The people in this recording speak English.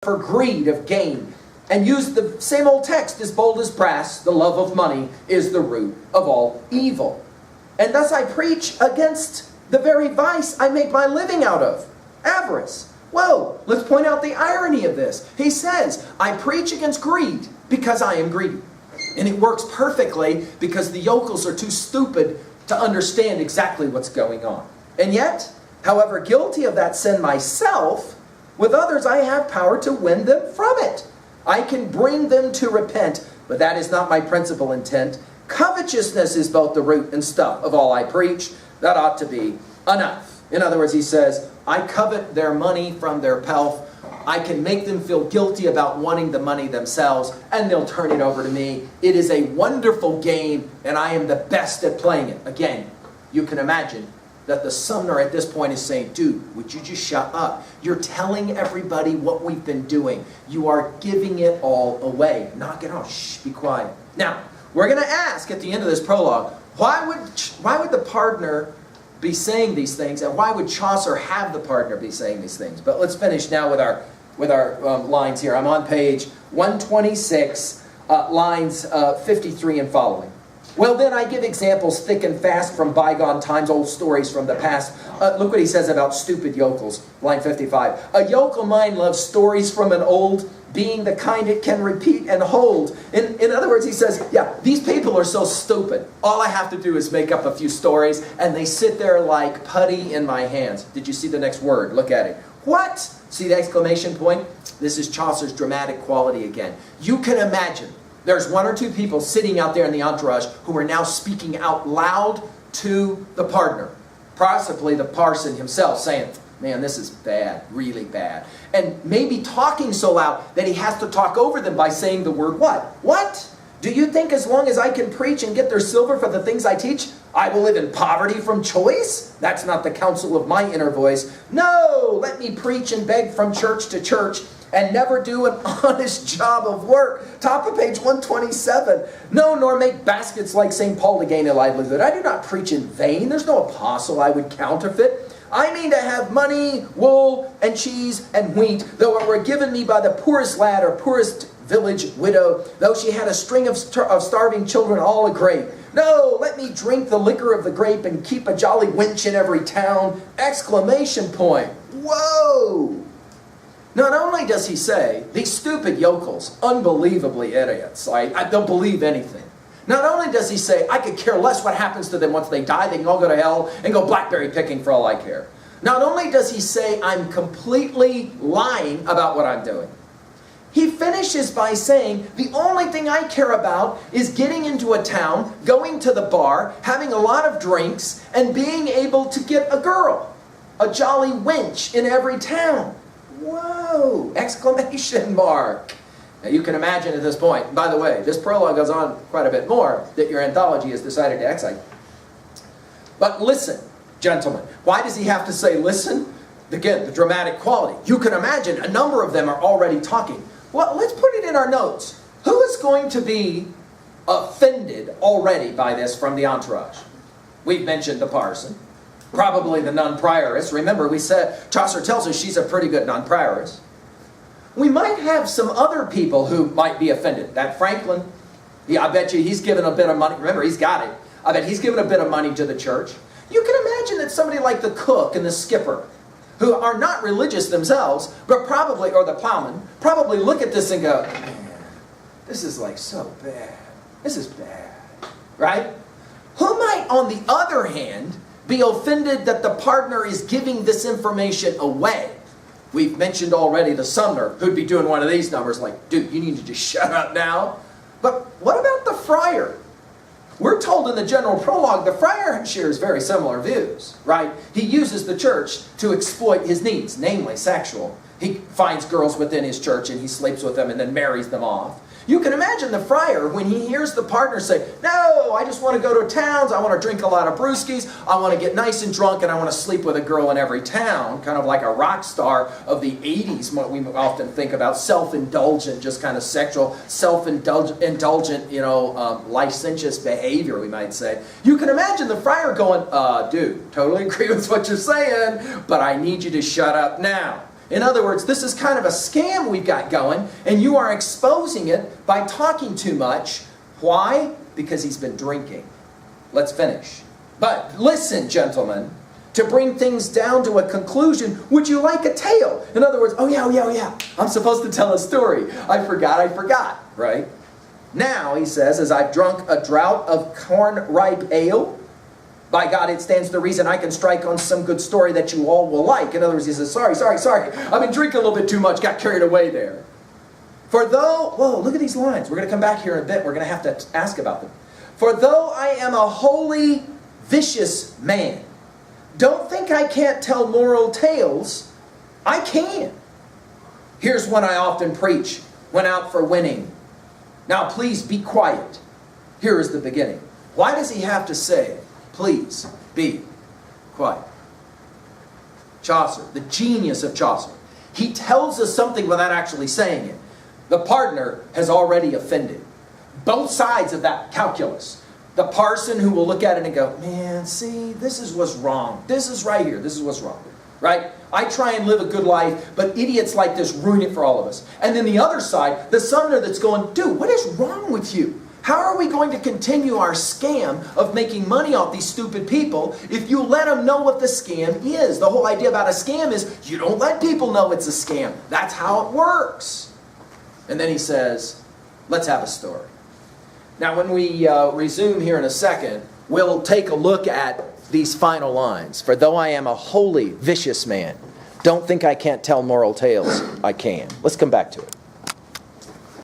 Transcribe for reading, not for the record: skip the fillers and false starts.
for greed of gain. And use the same old text, as bold as brass, the love of money is the root of all evil. And thus I preach against the very vice I make my living out of, avarice. Whoa, let's point out the irony of this. He says, I preach against greed because I am greedy. And it works perfectly because the yokels are too stupid to understand exactly what's going on. And yet, however guilty of that sin myself, with others I have power to win them from it. I can bring them to repent, but that is not my principal intent. Covetousness is both the root and stuff of all I preach. That ought to be enough. In other words, he says, I covet their money from their pelf. I can make them feel guilty about wanting the money themselves, and they'll turn it over to me. It is a wonderful game, and I am the best at playing it. Again, you can imagine that the Sumner at this point is saying, dude, would you just shut up? You're telling everybody what we've been doing. You are giving it all away. Knock it off. Shh, be quiet. Now, we're going to ask at the end of this prologue, why would the partner be saying these things, and why would Chaucer have the partner be saying these things? But let's finish now with our lines here. I'm on page 126, lines 53 and following. Well, then I give examples thick and fast from bygone times, old stories from the past. Look what he says about stupid yokels, line 55. A yokel mind loves stories from an old, being the kind it can repeat and hold. In other words, he says, yeah, these people are so stupid. All I have to do is make up a few stories, and they sit there like putty in my hands. Did you see the next word? Look at it. What? See the exclamation point? This is Chaucer's dramatic quality again. You can imagine there's one or two people sitting out there in the entourage who are now speaking out loud to the partner. Possibly the parson himself saying, man, this is bad, really bad. And maybe talking so loud that he has to talk over them by saying the word what? What? Do you think as long as I can preach and get their silver for the things I teach, I will live in poverty from choice? That's not the counsel of my inner voice. No, let me preach and beg from church to church and never do an honest job of work. Top of page 127. No, nor make baskets like St. Paul to gain a livelihood. I do not preach in vain. There's no apostle I would counterfeit. I mean to have money, wool, and cheese, and wheat, though it were given me by the poorest lad or poorest village widow, though she had a string of starving children, all a grape. No, let me drink the liquor of the grape and keep a jolly wench in every town. Exclamation point. Whoa! Not only does he say, these stupid yokels, unbelievably idiots, I don't believe anything. Not only does he say, I could care less what happens to them once they die, they can all go to hell and go blackberry picking for all I care. Not only does he say, I'm completely lying about what I'm doing. He finishes by saying, the only thing I care about is getting into a town, going to the bar, having a lot of drinks, and being able to get a girl, a jolly wench in every town. Whoa! Exclamation mark. Now you can imagine at this point, by the way, this prologue goes on quite a bit more that your anthology has decided to excite. But listen, gentlemen. Why does he have to say listen? Again, the dramatic quality. You can imagine a number of them are already talking. Well, let's put it in our notes. Who is going to be offended already by this from the entourage? We've mentioned the parson. Probably the nun-prioress. Remember, we said, Chaucer tells us she's a pretty good nun-prioress. We might have some other people who might be offended. That Franklin, I bet you he's given a bit of money. Remember, he's got it. I bet he's given a bit of money to the church. You can imagine that somebody like the cook and the skipper, who are not religious themselves, but probably, or the plowman, probably look at this and go, man, this is like so bad. This is bad. Right? Who might, on the other hand, be offended that the partner is giving this information away? We've mentioned already the Sumner, who'd be doing one of these numbers like, dude, you need to just shut up now. But what about the friar? We're told in the general prologue, the friar shares very similar views, right? He uses the church to exploit his needs, namely sexual. He finds girls within his church and he sleeps with them and then marries them off. You can imagine the friar, when he hears the partner say, no, I just want to go to towns, I want to drink a lot of brewskis, I want to get nice and drunk, and I want to sleep with a girl in every town, kind of like a rock star of the 80s, what we often think about, self-indulgent, just kind of sexual, self-indulgent, licentious behavior, we might say. You can imagine the friar going, dude, totally agree with what you're saying, but I need you to shut up now. In other words, this is kind of a scam we've got going, and you are exposing it by talking too much. Why? Because he's been drinking. Let's finish. But listen, gentlemen, to bring things down to a conclusion, would you like a tale? In other words, oh yeah, I'm supposed to tell a story. I forgot, right? Now, he says, as I've drunk a draught of corn-ripe ale, by God, it stands to reason I can strike on some good story that you all will like. In other words, he says, sorry. I've been drinking a little bit too much, got carried away there. For though, whoa, look at these lines. We're going to come back here in a bit. We're going to have to ask about them. For though I am a wholly vicious man, don't think I can't tell moral tales. I can. Here's one I often preach when out for winning. Now please be quiet. Here is the beginning. Why does he have to say, please be quiet? Chaucer, the genius of Chaucer. He tells us something without actually saying it. The partner has already offended. Both sides of that calculus. The parson who will look at it and go, man, see, this is what's wrong. This is right here. This is what's wrong. Right? I try and live a good life, but idiots like this ruin it for all of us. And then the other side, the summoner that's going, dude, what is wrong with you? How are we going to continue our scam of making money off these stupid people if you let them know what the scam is? The whole idea about a scam is you don't let people know it's a scam. That's how it works. And then he says, let's have a story. Now when we resume here in a second, we'll take a look at these final lines. For though I am a wholly vicious man, don't think I can't tell moral tales. I can. Let's come back to it.